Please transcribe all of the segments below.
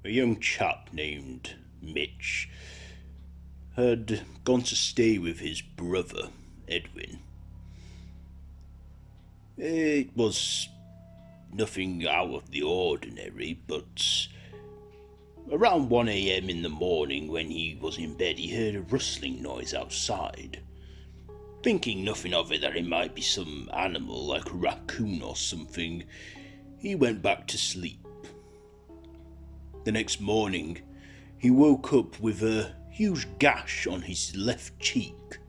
a young chap named Mitch had gone to stay with his brother, Edwin. It was nothing out of the ordinary, but around 1 a.m. in the morning when he was in bed, he heard a rustling noise outside. Thinking nothing of it, that it might be some animal like a raccoon or something, he went back to sleep. The next morning, he woke up with a huge gash on his left cheek.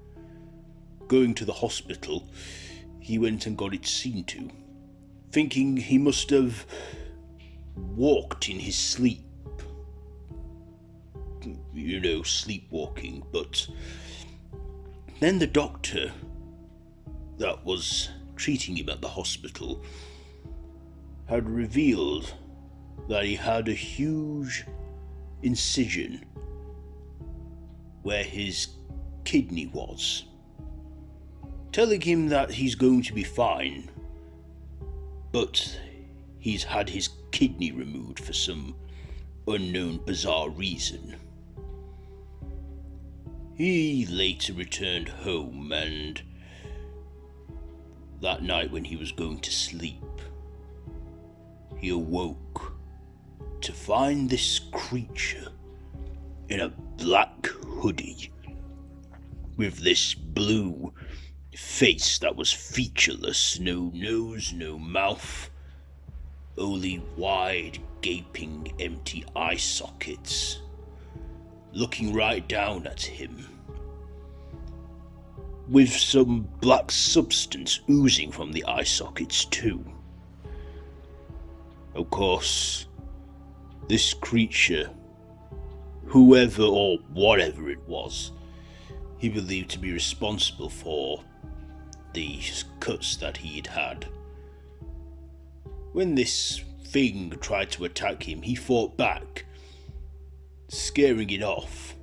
Going to the hospital, he went and got it seen to, thinking he must have walked in his sleep. Sleepwalking, but then the doctor that was treating him at the hospital had revealed that he had a huge incision where his kidney was, telling him that he's going to be fine, but he's had his kidney removed for some unknown bizarre reason. He later returned home, and that night when he was going to sleep, he awoke to find this creature in a black hoodie with this blue face that was featureless, no nose, no mouth, only wide, gaping, empty eye sockets, looking right down at him, with some black substance oozing from the eye sockets too. Of course, this creature, whoever or whatever it was, he believed to be responsible for the cuts that he had had. When this thing tried to attack him, he fought back, scaring it off.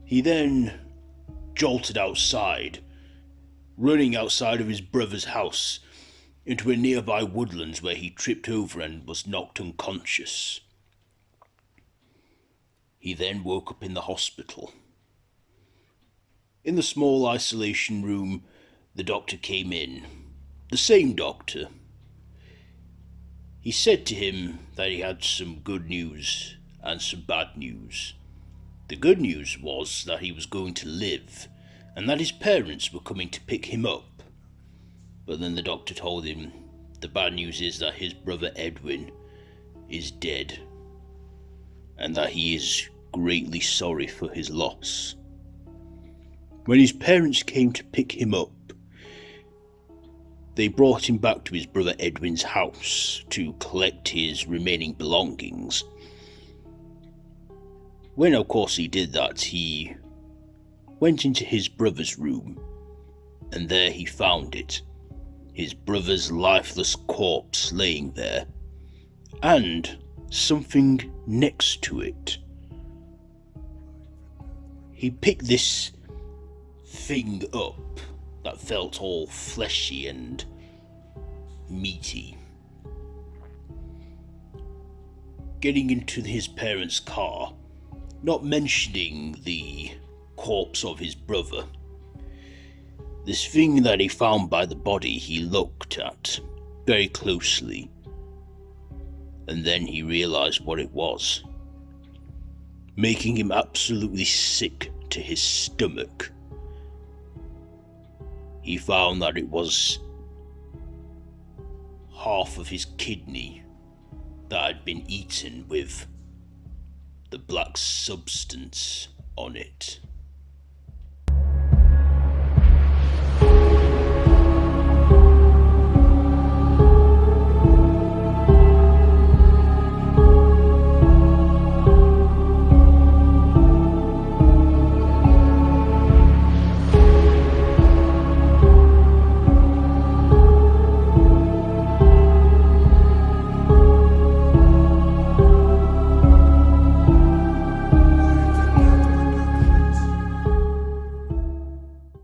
He then jolted outside, running outside of his brother's house into a nearby woodlands where he tripped over and was knocked unconscious. He then woke up in the hospital. In the small isolation room, the doctor came in. The same doctor. He said to him that he had some good news and some bad news. The good news was that he was going to live, and that his parents were coming to pick him up. But then the doctor told him the bad news is that his brother Edwin is dead, and that he is greatly sorry for his loss. When his parents came to pick him up, they brought him back to his brother Edwin's house to collect his remaining belongings. When of course he did that, he went into his brother's room, and there he found it, his brother's lifeless corpse laying there, and something next to it. He picked this thing up that felt all fleshy and meaty. Getting into his parents' car, not mentioning the corpse of his brother, this thing that he found by the body he looked at very closely, and then he realized what it was, making him absolutely sick to his stomach. He found that it was half of his kidney that had been eaten with the black substance on it.